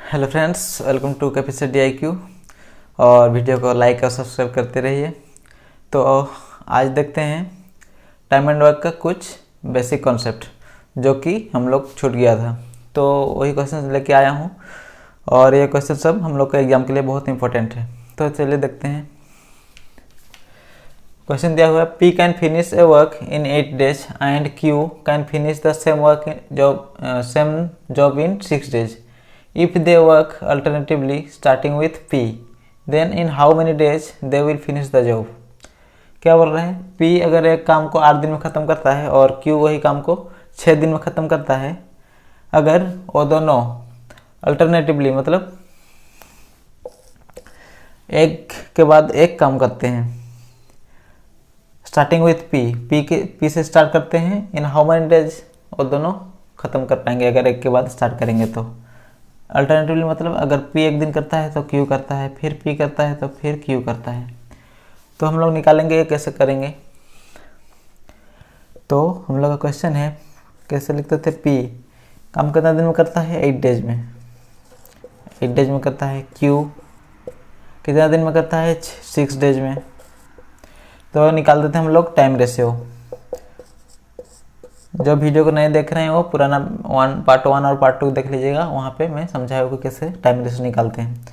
Hello friends, welcome to capacity DIQ। और video को like और सब्सक्राइब करते रहिए। तो आज देखते हैं टाइम एंड वर्क का कुछ बेसिक कॉन्सेप्ट जो कि हम लोग छूट गया था। तो वही क्वेश्चन लेके आया हूँ और ये क्वेश्चन सब हम लोग का एग्जाम के लिए बहुत इंपॉर्टेंट है। तो चलिए देखते हैं। क्वेश्चन दिया हुआ है, P can finish A work in 8 days and Q can finish the same job in 6 days. If they work alternatively starting with P, then in how many days they will finish the job? क्या बोल रहे हैं? P अगर एक काम को 8 दिन में ख़त्म करता है और Q वही काम को 6 दिन में ख़त्म करता है, अगर वो दोनों अल्टरनेटिवली मतलब एक के बाद एक काम करते हैं, स्टार्टिंग विथ P से स्टार्ट करते हैं, इन हाउ मेनी डेज वो दोनों ख़त्म कर पाएंगे अगर एक के बाद स्टार्ट करेंगे तो। अल्टरनेटिवली मतलब अगर P एक दिन करता है तो Q करता है, फिर P करता है तो फिर Q करता है। तो हम लोग निकालेंगे ये कैसे करेंगे। तो हम लोग का क्वेश्चन है, कैसे लिखते थे, P काम कितना दिन में करता है, 8 डेज में। 8 डेज में करता है। Q कितना दिन में करता है, 6 डेज में। तो निकाल देते हैं हम लोग टाइम रेशियो। जो वीडियो को नहीं देख रहे हैं वो पुराना पार्ट 1 और पार्ट 2 देख लीजिएगा, वहाँ पे मैं समझाया होगा कैसे टाइम रेशियो निकालते हैं।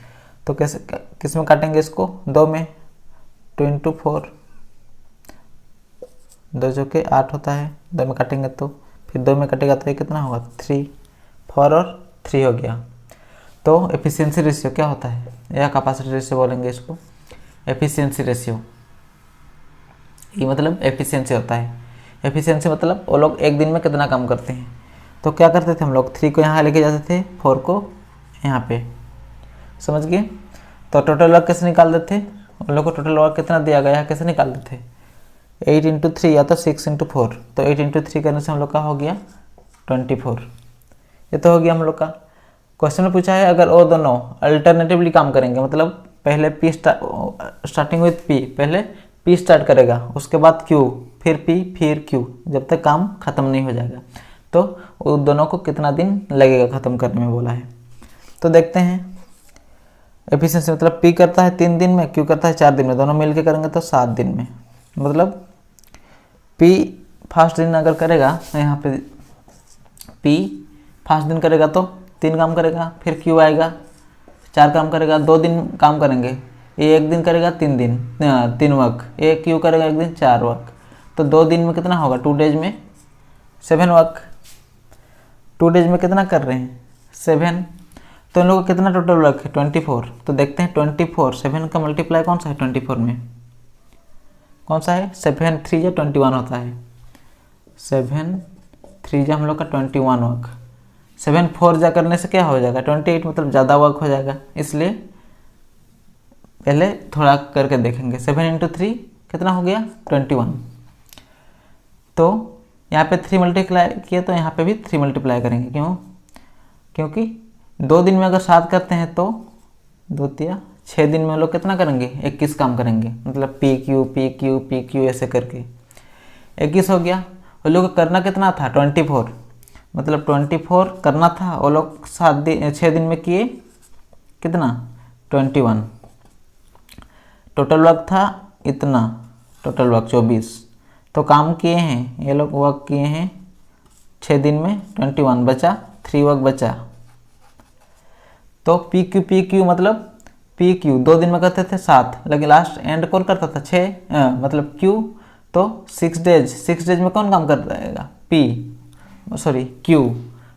तो कैसे किस में काटेंगे इसको, 2 में, 2 × 4, 2 जो कि 8 होता है, 2 में काटेंगे तो फिर 2 में कटेगा तो ये कितना होगा, 3, 4 और 3 हो गया। तो एफिशिएंसी रेशियो क्या होता है, या कैपेसिटी रेशियो बोलेंगे इसको। एफिशिएंसी रेशियो ये मतलब एफिशिएंसी होता है। एफिशिएंसी मतलब वो लोग एक दिन में कितना काम करते हैं। तो क्या करते थे हम लोग, 3 को यहाँ लेके जाते थे, 4 को यहाँ पे, समझ गए। तो टोटल वर्क कैसे निकाल देते, उन लोग को टोटल वर्क कितना दिया गया है कैसे निकाल देते, 8 × 3 या तो 6 × 4। तो 8 × 3 करने से हम लोग का हो गया 24। ये तो हो गया हम लोग का। क्वेश्चन में पूछा है अगर वो दोनों अल्टरनेटिवली काम करेंगे, मतलब पहले P स्टार्टिंग विथ P, पहले P स्टार्ट करेगा, उसके बाद Q, फिर P, फिर Q, जब तक काम ख़त्म नहीं हो जाएगा। तो उन दोनों को कितना दिन लगेगा ख़त्म करने में बोला है। तो देखते हैं। एफिशिएंसी मतलब P करता है 3 दिन में, Q करता है 4 दिन में, दोनों मिलके करेंगे तो 7 दिन में। मतलब P फर्स्ट दिन अगर करेगा, यहाँ पे P फर्स्ट दिन करेगा तो 3 काम करेगा, फिर Q आएगा 4 काम करेगा, 2 दिन काम करेंगे, ये 1 दिन करेगा 3 वर्क, ये Q करेगा 1 दिन 4 वर्क। तो 2 दिन में कितना होगा, 2 डेज में 7 वर्क। 2 डेज में कितना कर रहे हैं, 7। तो इन लोगों का कितना टोटल वर्क है, 24। तो देखते हैं 24, 7 का मल्टीप्लाई कौन सा है 24 में, कौन सा है, 7 3 या 21 होता है। 7 3 जा हम लोग का 21 वर्क। 7 4 जा करने से क्या हो जाएगा, 28, मतलब ज़्यादा वर्क हो जाएगा। इसलिए पहले थोड़ा करके देखेंगे। 7 × 3 कितना हो गया, 21। तो यहाँ पे 3 मल्टीप्लाई किया तो यहाँ पे भी 3 मल्टीप्लाई करेंगे। क्यों, क्योंकि 2 दिन में अगर 7 करते हैं तो 2 × 6 दिन में लोग कितना करेंगे, 21 काम करेंगे। मतलब PQ ऐसे करके 21 हो गया। वो लोग को करना कितना था, 24, मतलब 24 करना था। वो लोग 6 दिन में किए कितना, 21। टोटल वर्क था इतना, टोटल वर्क 24। तो काम किए हैं ये लोग, वर्क किए हैं 6 दिन में, 21 बचा, 3 वर्क बचा। तो PQ मतलब PQ 2 दिन में करते थे 7, लेकिन लास्ट एंड कौन करता था 6, मतलब Q। तो 6 डेज में कौन काम कर रहेगा, Q।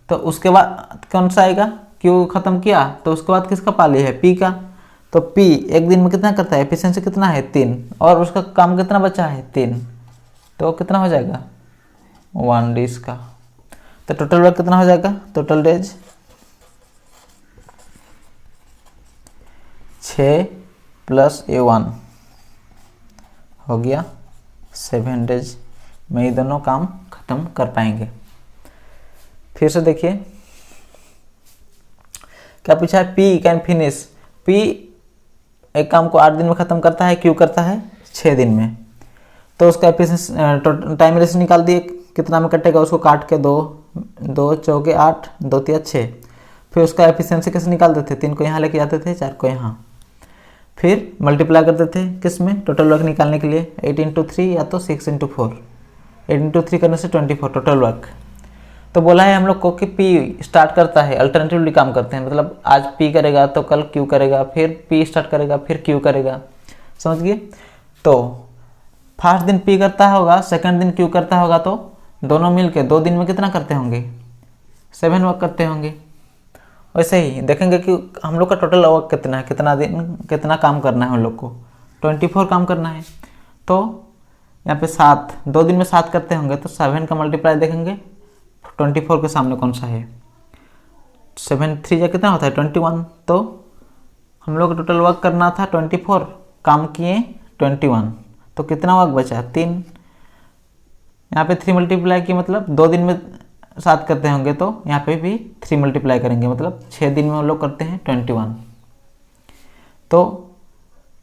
तो उसके बाद कौन सा आएगा, Q खत्म किया तो उसके बाद किसका पाली है, P का। तो P एक दिन में कितना करता है, एफिशिएंसी कितना है 3, और उसका काम कितना बचा है 3, तो कितना हो जाएगा 1 डेज का। तो टोटल वर्क कितना हो जाएगा, टोटल डेज 6 + 1 हो गया 7 डेज में ये दोनों काम खत्म कर पाएंगे। फिर से देखिए क्या पूछा है, P कैन फिनिश। P एक काम को 8 दिन में ख़त्म करता है, Q करता है 6 दिन में। तो उसका एफिशिएंसी टाइम रेशियो निकाल दिए, कितना में कटेगा, उसको काट के 2 2 × 4 = 8, 2 × 3 = 6। फिर उसका एफिशिएंसी कैसे निकालते थे, 3 को यहाँ लेके जाते थे, 4 को यहाँ, फिर मल्टीप्लाई करते थे किस में, टोटल वर्क निकालने के लिए 8 इंटू 3 या तो 6 इंटू 4, 8 इंटू 3 करने से 24 टोटल वर्क। तो बोला है हम लोग को कि P स्टार्ट करता है, अल्टरनेटिवली काम करते हैं, मतलब आज P करेगा तो कल Q करेगा, फिर P स्टार्ट करेगा फिर Q करेगा, समझ गए। तो फर्स्ट दिन P करता होगा, सेकंड दिन Q करता होगा, तो दोनों मिलके 2 दिन में कितना करते होंगे, 7 वर्क करते होंगे। वैसे ही देखेंगे कि हम लोग का टोटल वर्क कितना है, कितना दिन कितना काम करना है हम लोग को, 24 काम करना है। तो यहाँ पे 7, 2 दिन में 7 करते होंगे, तो 7 का मल्टीप्लाई देखेंगे 24 के सामने कौन सा है, 7 3 या कितना होता है 21। तो हम लोग को टोटल वर्क करना था 24, काम किए 21, तो कितना वर्क बचा 3। यहाँ पे 3 मल्टीप्लाई किए, मतलब 2 दिन में 7 करते होंगे, तो यहाँ पे भी 3 मल्टीप्लाई करेंगे, मतलब 6 दिन में हम लोग करते हैं 21। तो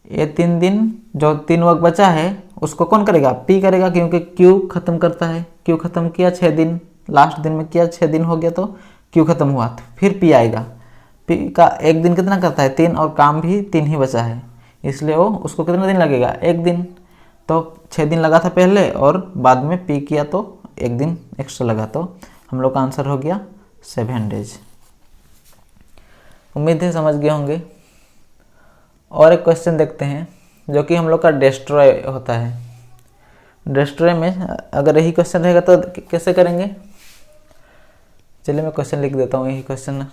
ये 3 दिन जो 3 वर्क बचा है उसको कौन करेगा, P करेगा, क्योंकि Q खत्म करता है। Q खत्म किया 6 दिन, लास्ट दिन में किया 6 दिन हो गया, तो Q खत्म हुआ, तो फिर P आएगा। P का 1 दिन कितना करता है 3, और काम भी 3 ही बचा है, इसलिए वो उसको कितना दिन लगेगा 1 दिन। तो 6 दिन लगा था पहले, और बाद में P किया तो 1 दिन एक्स्ट्रा लगा, तो हम लोग का आंसर हो गया 7 डेज। उम्मीद है समझ गए होंगे। और एक क्वेश्चन देखते हैं जो कि हम लोग का डिस्ट्रॉय होता है। डिस्ट्रॉय में अगर यही क्वेश्चन रहेगा तो कैसे करेंगे, चलिए मैं क्वेश्चन लिख देता हूँ, यही क्वेश्चन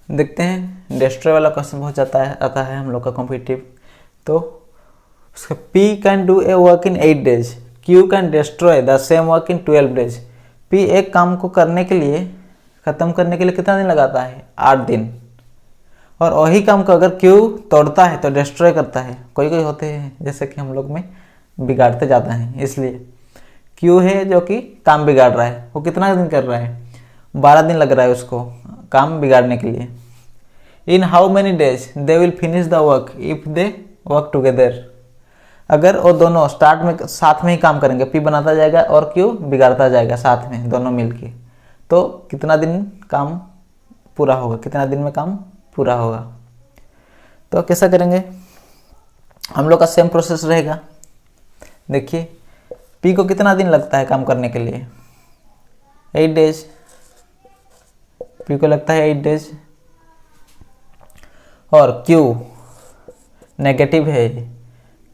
देखते हैं। डिस्ट्रॉय वाला क्वेश्चन बहुत आता है हम लोग का कॉम्पिटिटिव। तो उसका P can do a work in 8 days, Q can destroy the same work in 12 days. P एक काम को करने के लिए, ख़त्म करने के लिए कितना दिन लगाता है 8 दिन, और वही काम को अगर Q तोड़ता है तो डिस्ट्रॉय करता है। कोई कोई होते हैं जैसे कि हम लोग में बिगाड़ते ज़्यादा हैं, इसलिए Q है जो कि काम बिगाड़ रहा है, वो कितना दिन कर रहा है 12 दिन लग रहा है उसको काम बिगाड़ने के लिए। In how many days they will finish the work if they work together. अगर वो दोनों स्टार्ट में साथ में ही काम करेंगे, P बनाता जाएगा और Q बिगाड़ता जाएगा साथ में दोनों मिलके, तो कितना दिन काम पूरा होगा, कितना दिन में काम पूरा होगा। तो कैसा करेंगे, हम लोग का सेम प्रोसेस रहेगा। देखिए P को कितना दिन लगता है काम करने के लिए 8 डेज, P को लगता है 8 डेज, और Q नेगेटिव है,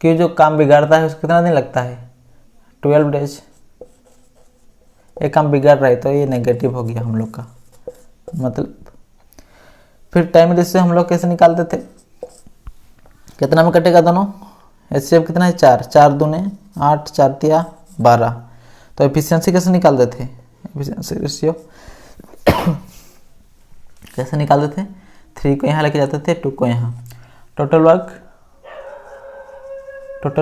Q जो काम बिगाड़ता है उसको कितना दिन लगता है 12 डेज। ये काम बिगाड़ रहा है तो ये नेगेटिव हो गया हम लोग का, मतलब फिर टाइम रेशियो हम लोग कैसे निकालते थे, कितना में कटेगा दोनों, HCF कितना है 4, 4 दूने 8, 4 तिया 12। तो एफिशिएंसी कैसे निकालते थे, एफिशिएंसी रेशियो कैसे निकालते थे, 3 को यहाँ लेके जाते थे, 2 को यहाँ। टोटल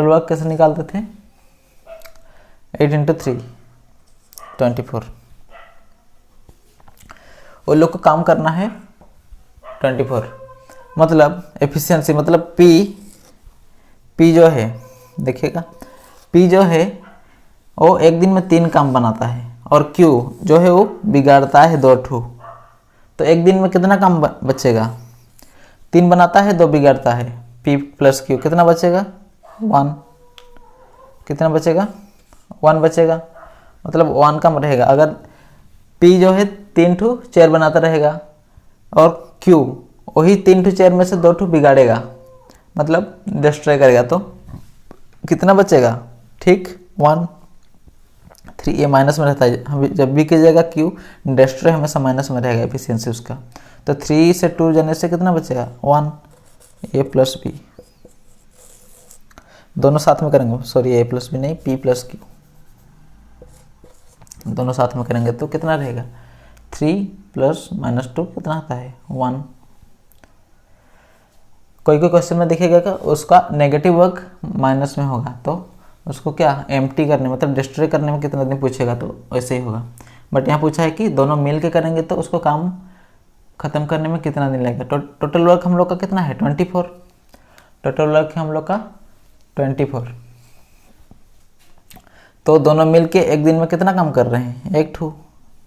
वर्क कैसे निकालते थे 8 इंटू 3 24। वो लोग को काम करना है 24, मतलब एफिशिएंसी, मतलब P जो है देखिएगा, P जो है वो एक दिन में 3 काम बनाता है, और Q जो है वो बिगाड़ता है 2 ठू। तो एक दिन में कितना काम बचेगा, 3 बनाता है 2 बिगाड़ता है, P प्लस Q कितना बचेगा 1, कितना बचेगा 1 बचेगा, मतलब 1 कम रहेगा। अगर P जो है 3 ठू चेयर बनाता रहेगा, और Q वही 3 ठू चेयर में से 2 ठू बिगाड़ेगा, मतलब डिस्ट्रॉय करेगा, तो कितना बचेगा ठीक 1 3। ये माइनस में रहता है, हम जब भी कीजिएगा Q डिस्ट्रॉय हमेशा माइनस में रहेगा एफिशिएंसी उसका। तो 3 से 2 जाने से कितना बचेगा 1, A प्लस B, दोनों साथ में करेंगे, सॉरी A प्लस B नहीं, P प्लस Q, दोनों साथ में करेंगे तो कितना रहेगा 3 प्लस -2 कितना आता है 1। कोई क्वेश्चन में देखिएगा कि उसका नेगेटिव वर्क माइनस में होगा, तो उसको क्या एम्प्टी करने मतलब डिस्ट्रॉय करने में कितना दिन पूछेगा, तो वैसे ही होगा। बट यहाँ पूछा है कि दोनों मिल के करेंगे तो उसको काम ख़त्म करने में कितना दिन लगेगा। टोटल वर्क हम लोग का कितना है 24, टोटल वर्क है हम लोग का 24। तो दोनों मिल के एक दिन में कितना काम कर रहे हैं 1 ठू।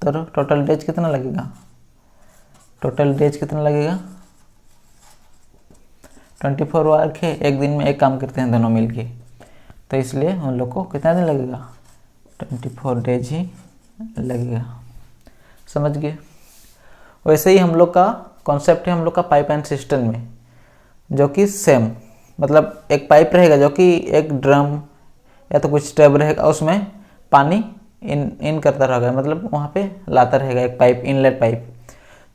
तो टोटल डेज कितना लगेगा, टोटल डेज कितना लगेगा, 24 वर्क है, एक दिन में एक काम करते हैं दोनों मिलके, तो इसलिए हम लोग को कितना दिन लगेगा, 24 डेज ही लगेगा। समझ गए। वैसे ही हम लोग का कॉन्सेप्ट है हम लोग का पाइप एंड सिस्टम में, जो कि सेम, मतलब एक पाइप रहेगा जो कि एक ड्रम या तो कुछ टब रहेगा, उसमें पानी इन करता रहेगा, मतलब वहाँ पे लाता रहेगा एक पाइप, इनलेट पाइप।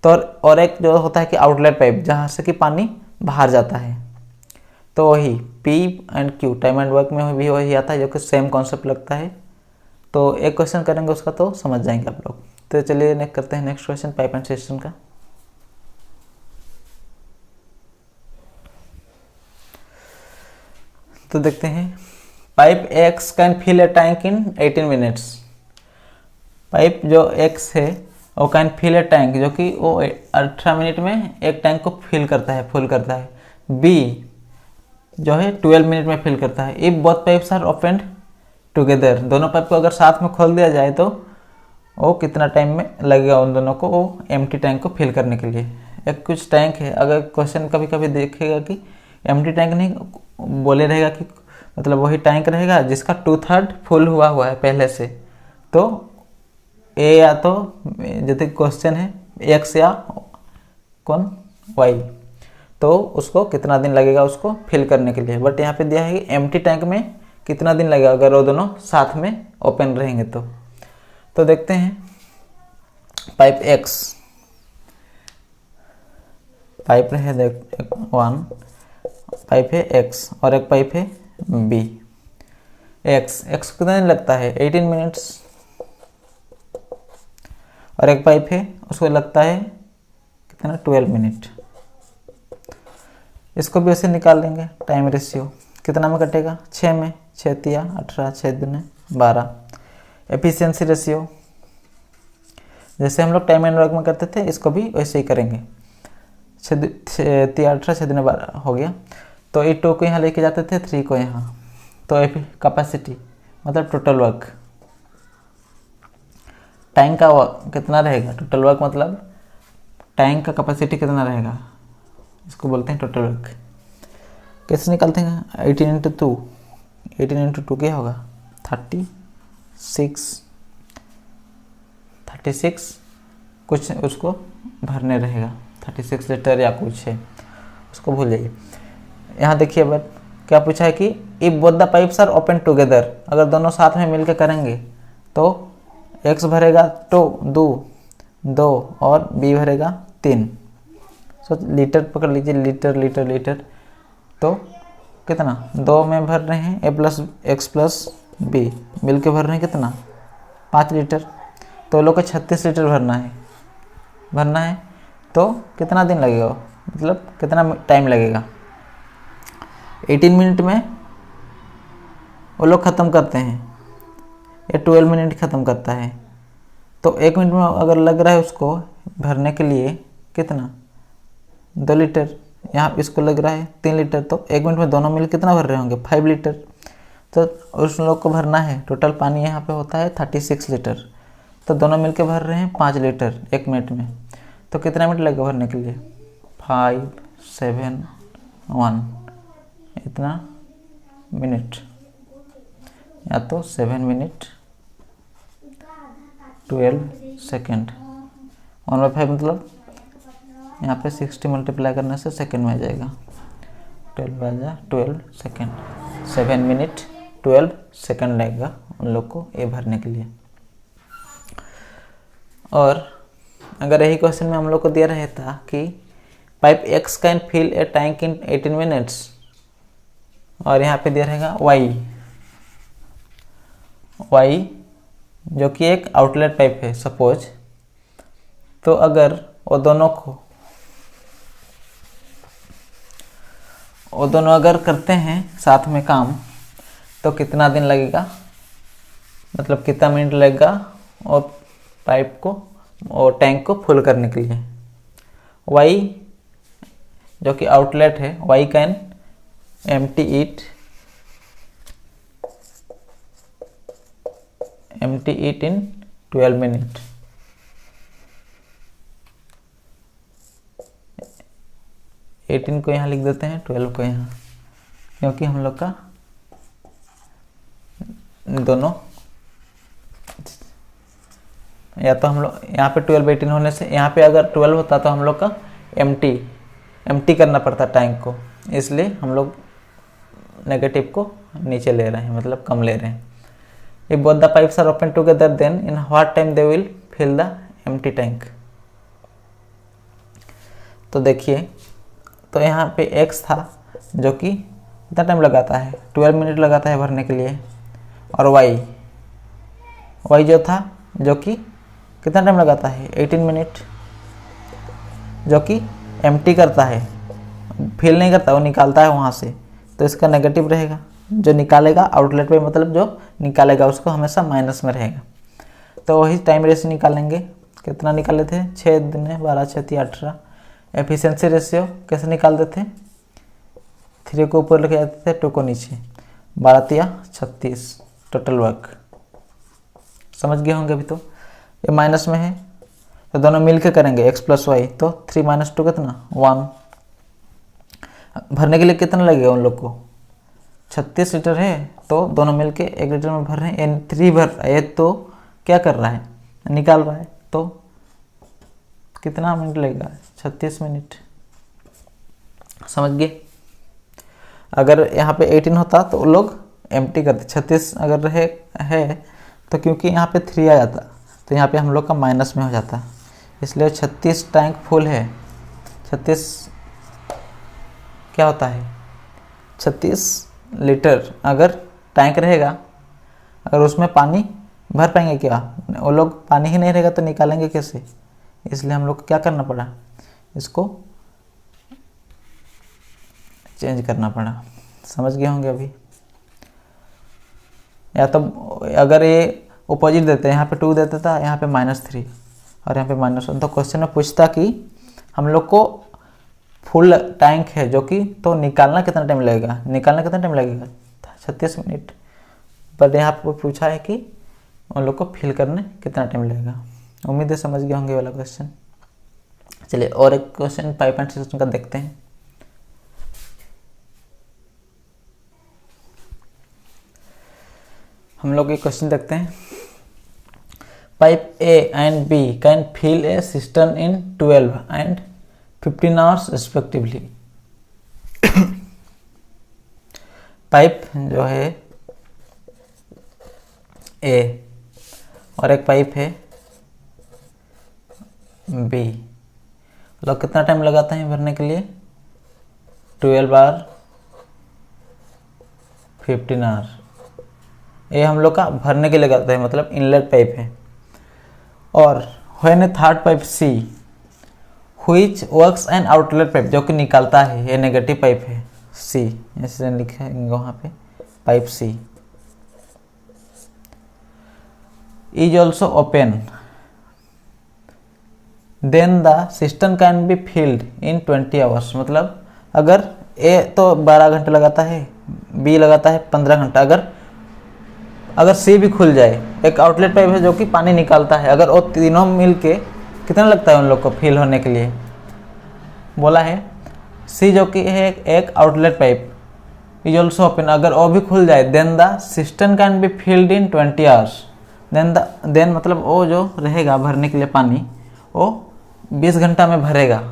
तो और एक जो होता है कि आउटलेट पाइप, जहाँ से कि पानी बाहर जाता है। तो वही P and Q, time and work में भी वही आता है, जो कि सेम कॉन्सेप्ट लगता है। तो एक क्वेश्चन करेंगे उसका तो समझ जाएंगे आप लोग। तो चलिए नेक्स्ट करते हैं, next question pipe and system का। तो देखते हैं, pipe X can fill a tank in 18 minutes. Pipe जो एक्स है वो कैन फिल ए टैंक, जो कि वो 18 मिनट में एक टैंक को फिल करता है, फुल करता है। बी जो है 12 मिनट में फिल करता है। If both pipes are opened together, दोनों पाइप को अगर साथ में खोल दिया जाए तो वो कितना टाइम में लगेगा उन दोनों को वो एम्प्टी टैंक को फिल करने के लिए। एक कुछ टैंक है, अगर क्वेश्चन कभी कभी देखेगा कि एम्प्टी टैंक नहीं बोले रहेगा कि मतलब वही टैंक रहेगा जिसका 2/3 फुल हुआ है पहले से, तो ए या तो जैसे क्वेश्चन है एक्स या कौन वाई, तो उसको कितना दिन लगेगा उसको फिल करने के लिए। बट यहाँ पे दिया है कि एम्प्टी टैंक में कितना दिन लगेगा अगर वो दोनों साथ में ओपन रहेंगे तो देखते हैं, पाइप एक्स, पाइप है देख 1, पाइप है एक्स और एक पाइप है बी। एक्स कितना दिन लगता है 18 मिनट्स, और एक पाइप है उसको लगता है कितना 12 मिनट। इसको भी ऐसे निकाल लेंगे, टाइम रेशियो कितना में कटेगा, 6 में, 6 तिया 18, 6 दूने 12। एफिशिएंसी रेशियो जैसे हम लोग टाइम एंड वर्क में करते थे, इसको भी वैसे ही करेंगे। 6 तिया 18, 6 दूने 12 हो गया। तो 2 को यहाँ लेके जाते थे, 3 को यहाँ। तो कैपेसिटी मतलब टोटल वर्क, टैंक का कितना रहेगा, टोटल वर्क मतलब टैंक का कैपेसिटी कितना रहेगा, इसको बोलते हैं टोटल वर्क। कैसे निकालते हैं, 18 × 2, 18 × 2 क्या होगा 36 कुछ उसको भरने रहेगा, 36 लीटर या कुछ है, उसको भूल जाइए। यहाँ देखिए बट क्या पूछा है कि if both the pipes are open together, अगर दोनों साथ में मिलकर करेंगे तो एक्स भरेगा 2 और बी भरेगा 3। सो लीटर पकड़ लीजिए, लीटर, तो कितना 2 में भर रहे हैं, ए प्लस एक्स प्लस बी मिल के भर रहे हैं कितना 5 लीटर। तो लोग को 36 लीटर भरना है तो कितना दिन लगेगा, मतलब कितना टाइम लगेगा। 18 मिनट में वो लोग ख़त्म करते हैं, या 12 मिनट ख़त्म करता है। तो 1 मिनट में अगर लग रहा है उसको भरने के लिए कितना 2 लीटर, यहाँ इसको लग रहा है 3 लीटर, तो 1 मिनट में दोनों मिल कितना भर रहे होंगे 5 लीटर। तो उस लोग को भरना है, टोटल पानी यहाँ पे होता है 36 लीटर, तो दोनों मिल के भर रहे हैं 5 लीटर 1 मिनट में। तो कितना मिनट लगेगा भरने के लिए, 5, 7, 1, इतना मिनट, या तो 7 मिनट 12 सेकेंड। 1/5 मतलब यहाँ पे 60 मल्टीप्लाई करने से सेकेंड में आ जाएगा, 12 सेकेंड, 7 मिनट 12 सेकेंड लगेगा उन लोग को ये भरने के लिए। और अगर यही क्वेश्चन में हम लोग को दिया रहता कि pipe X can fill a tank in 18 minutes, और यहाँ पे दिया रहेगा वाई जो कि एक आउटलेट पाइप है सपोज, तो अगर वो दोनों अगर करते हैं साथ में काम तो कितना दिन लगेगा, मतलब कितना मिनट लगेगा और पाइप को और टैंक को फुल करने के लिए। वाई जो कि आउटलेट है, Y can empty it in 12 minute, 18 को यहाँ लिख देते हैं, 12 को यहाँ, क्योंकि हम लोग का दोनों, या तो हम लोग यहाँ पे 12 18 होने से, यहाँ पे अगर 12 होता तो हम लोग का एम्प्टी करना पड़ता टैंक को, इसलिए हम लोग नेगेटिव को नीचे ले रहे हैं, मतलब कम ले रहे हैं। If both the pipes are open together then in what time they will fill the empty tank. तो देखिए, तो यहाँ पे x था जो कि कितना टाइम लगाता है, 12 मिनट लगाता है भरने के लिए, और y जो था जो कि कितना टाइम लगाता है, 18 मिनट, जो कि एम्प्टी करता है, फिल नहीं करता, वो निकालता है वहाँ से, तो इसका नेगेटिव रहेगा। जो निकालेगा आउटलेट पे, मतलब जो निकालेगा उसको हमेशा माइनस में रहेगा। तो वही टाइम रेशियो निकालेंगे, कितना निकाले थे, 6 दिन 12 6 3 18। एफिशिएंसी रेशियो कैसे निकालते थे, 3 को ऊपर लेके जाते थे, 2 को नीचे, 12 3 36 टोटल वर्क। समझ गए होंगे अभी। तो ये माइनस में है तो दोनों मिल के करेंगे, x + y, तो 3 - 2 कितना, 1। भरने के लिए कितना लगेगा उन लोग को, 36 लीटर है, तो दोनों मिलके 1 लीटर में भर रहे हैं, 3 भर रहा है, तो क्या कर रहा है, निकाल रहा है, तो कितना मिनट लगेगा, 36 मिनट। समझ गए। अगर यहाँ पे 18 होता तो वो लोग एम्प्टी करते, 36 अगर रहे है तो क्योंकि यहाँ पे 3 आ जाता तो यहाँ पे हम लोग का माइनस में हो जाता, इसलिए 36 टैंक फुल है। 36 क्या होता है, 36 लीटर अगर टैंक रहेगा, अगर उसमें पानी भर पाएंगे क्या, वो लोग पानी ही नहीं रहेगा तो निकालेंगे कैसे, इसलिए हम लोग को क्या करना पड़ा, इसको चेंज करना पड़ा। समझ गए होंगे अभी। या तो अगर ये अपोजिट देते हैं, यहाँ पे 2 देता था, यहाँ पे -3 और यहाँ पे -1, तो क्वेश्चन में पूछता कि हम लोग को फुल टैंक है जो कि, तो निकालना कितना टाइम लगेगा, 36 मिनट। पर यहाँ पर पूछा है कि उन लोग को फिल करने कितना टाइम लगेगा। उम्मीद है समझ गए होंगे वाला क्वेश्चन। चलिए और एक क्वेश्चन पाइप एंड सिस्टम का देखते हैं। हम लोग ये क्वेश्चन देखते हैं। Pipe A and B can fill a system in 12 and 15 hours respectively. Pipe जो है A और एक पाइप है B, लोग कितना टाइम लगाते हैं भरने के लिए, 12 बार 15 आवर। ये हम लोग का भरने के लिए लगाते हैं, मतलब इनलेट पाइप है। और when A third pipe C which works an outlet pipe, जो कि निकालता है, ये नेगेटिव पाइप है C, ऐसे लिखेंगे वहाँ पे, pipe C is also open, then the system can be filled in 20 hours. मतलब अगर A तो 12 घंटे लगाता है, B लगाता है 15 घंटा, अगर C भी खुल जाए, एक आउटलेट पाइप है जो कि पानी निकालता है, अगर वो तीनों मिल के कितना लगता है उन लोग को फिल होने के लिए, बोला है C जो कि है एक outlet pipe is also open, अगर वो भी खुल जाए, then the system can be filled in 20 hours. Then मतलब वो जो रहेगा भरने के लिए पानी, वो 20 घंटा में भरेगा।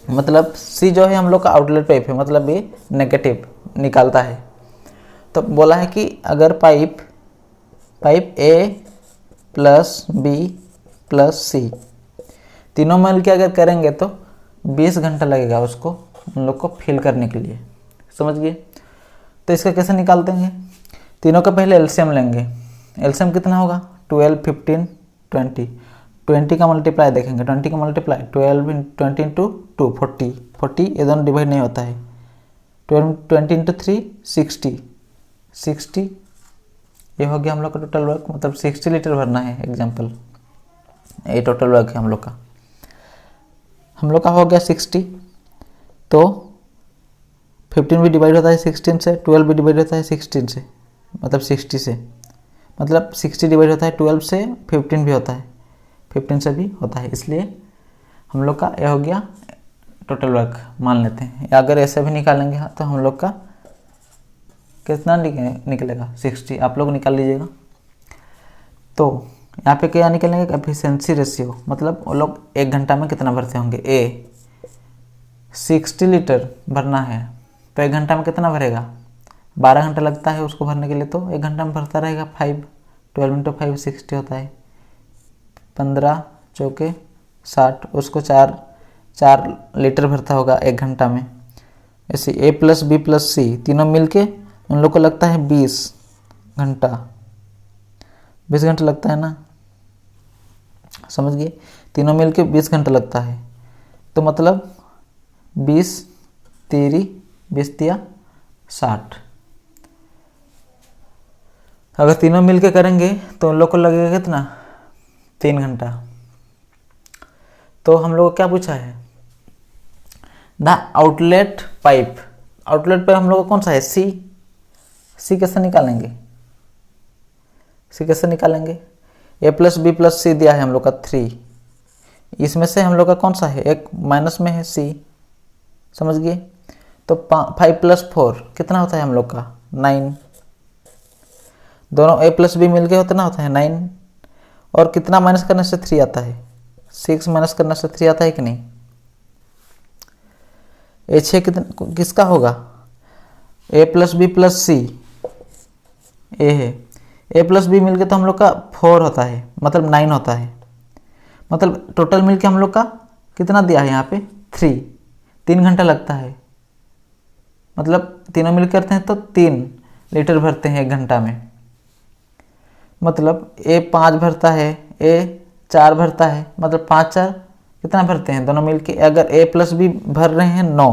मतलब C जो है हम लोग का आउटलेट पाइप है, मतलब ये नेगेटिव निकालता है। तो बोला है कि अगर पाइप A + B + C तीनों मिल के अगर करेंगे तो 20 घंटा लगेगा उसको, उन लोग को फिल करने के लिए। समझ गए। तो इसका कैसे निकालते हैं, तीनों का पहले एलसीएम लेंगे। एलसीएम कितना होगा, 12 15 20, 20 का मल्टीप्लाई देखेंगे, 20 का मल्टीप्लाई 12 20 × 2 40, ये दोनों डिवाइड नहीं होता है, 20 × 3 60, ये हो गया हम लोग का टोटल वर्क, मतलब 60 लीटर भरना है एग्जाम्पल, ये टोटल वर्क है हम लोग का हो गया 60। तो 15 भी डिवाइड होता है 16 से, 12 भी डिवाइड होता है 16 से, मतलब 60 से, मतलब 60 डिवाइड होता है 12 से, 15 भी होता है, 15 से भी होता है, इसलिए हम लोग का ये हो गया टोटल वर्क मान लेते हैं, या अगर ऐसे भी निकालेंगे तो हम लोग का कितना निकलेगा 60, आप लोग निकाल लीजिएगा। तो यहाँ पे क्या निकलेंगे, एफिशिएंसी रेशियो, मतलब वो लोग 1 घंटा में कितना भरते होंगे। ए 60 लीटर भरना है तो 1 घंटा में कितना भरेगा, 12 घंटा लगता है उसको भरने के लिए, तो 1 घंटा में भरता रहेगा 12 × 5 60 होता है, 15 चौके 60, उसको 4 लीटर भरता होगा 1 घंटा में। ऐसे ए प्लस बी प्लस सी तीनों मिलके उन लोग को लगता है 20 घंटा, 20 घंटा लगता है ना, समझ गए, तीनों मिलके 20 घंटा लगता है। तो मतलब 20 3 20 तिया 60, अगर तीनों मिलके करेंगे तो उन लोग को लगेगा कितना 3 घंटा। तो हम लोग को क्या पूछा है, the outlet pipe, outlet pipe हम लोग को कौन सा है, सी कैसे निकालेंगे, सी कैसे निकालेंगे, ए प्लस बी प्लस सी दिया है हम लोग का 3, इसमें से हम लोग का कौन सा है, एक माइनस में है सी, समझ गए। तो 5 + 4 कितना होता है हम लोग का 9, दोनों ए प्लस बी मिलके कितना होता है 9, और कितना माइनस करने से 3 आता है, 6 माइनस करने से 3 आता है कि नहीं। ए 6 कितना किसका होगा, ए प्लस बी प्लस सी, ए है, ए प्लस बी मिलके तो हम लोग का 4 होता है, मतलब 9 होता है, मतलब टोटल मिलके हम लोग का कितना दिया है यहाँ पे 3 घंटा लगता है, मतलब तीनों मिल करते हैं तो 3 लीटर भरते हैं 1 घंटा में, मतलब ए 5 भरता है, ए 4 भरता है, मतलब 5 4 कितना भरते हैं दोनों मिलके, अगर ए प्लस बी भर रहे हैं 9,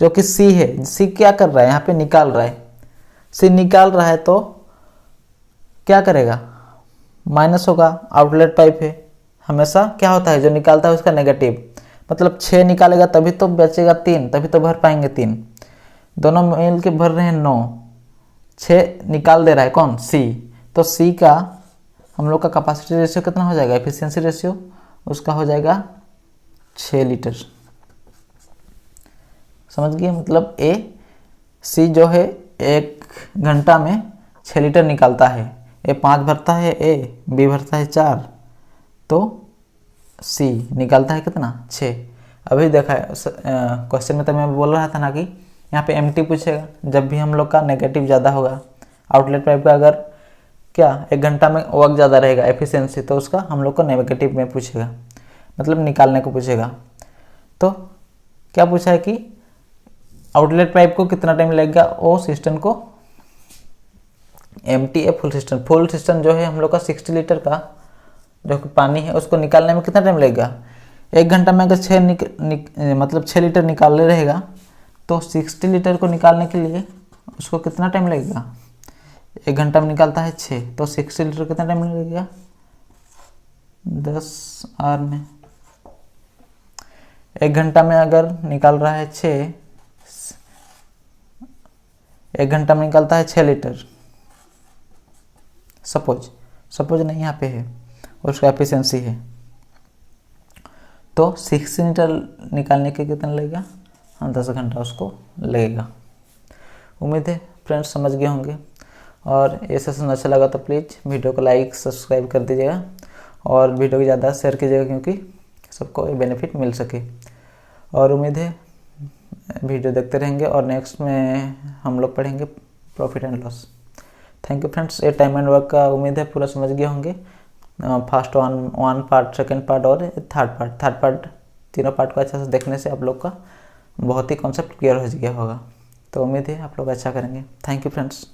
जो कि सी है, सी क्या कर रहा है यहाँ पे निकाल रहा है, सी निकाल रहा है तो क्या करेगा माइनस होगा, आउटलेट पाइप है, हमेशा क्या होता है जो निकालता है उसका नेगेटिव, मतलब 6 निकालेगा तभी तो बचेगा 3, तभी तो भर पाएंगे 3, दोनों मिल के भर रहे हैं 9, 6 निकाल दे रहा है कौन सी, तो सी का हम लोग का कैपेसिटी रेशियो कितना हो जाएगा, एफिशिएंसी रेशियो उसका हो जाएगा 6 लीटर, समझ गए। मतलब ए सी जो है 1 घंटा में 6 लीटर निकालता है, ए 5 भरता है, ए बी भरता है 4, तो सी निकालता है कितना 6। अभी देखा है क्वेश्चन में तो मैं बोल रहा था ना कि यहाँ पे एमटी पूछेगा, जब भी हम लोग का नेगेटिव ज़्यादा होगा, आउटलेट पाइप का अगर क्या 1 घंटा में वर्क ज़्यादा रहेगा एफिशिएंसी, तो उसका हम लोग को नेगेटिव में पूछेगा, मतलब निकालने को पूछेगा। तो क्या पूछा है कि आउटलेट पाइप को कितना टाइम लगेगा वो सिस्टम को, एमटी फुल सिस्टम जो है हम लोग का 60 लीटर का जो पानी है उसको निकालने में कितना टाइम लगेगा, 1 घंटा में अगर 6 लीटर निकालने रहेगा तो 60 लीटर को निकालने के लिए उसको कितना टाइम लगेगा, 1 घंटा में निकालता है 6, तो 60 लीटर कितना टाइम लगेगा 10 आवर में, 1 घंटा में अगर निकाल रहा है 6, 1 घंटा में निकलता है 6 लीटर, सपोज नहीं यहाँ पे है, उसका एफिशिएंसी है, तो 60 लीटर निकालने के कितना लगेगा, 10 घंटा उसको लगेगा। उम्मीद है फ्रेंड्स समझ गए होंगे, और ये सेशन अच्छा लगा तो प्लीज़ वीडियो को लाइक सब्सक्राइब कर दीजिएगा, और वीडियो को ज़्यादा शेयर कीजिएगा क्योंकि सबको ये बेनिफिट मिल सके। और उम्मीद है वीडियो देखते रहेंगे, और नेक्स्ट में हम लोग पढ़ेंगे profit and loss. Thank you friends. ये टाइम एंड वर्क का उम्मीद है पूरा समझ गए होंगे, first one part, second part और थर्ड पार्ट तीनों पार्ट को अच्छे से देखने से आप लोग का बहुत ही कॉन्सेप्ट क्लियर हो गया होगा। तो उम्मीद है आप लोग अच्छा करेंगे। Thank you friends.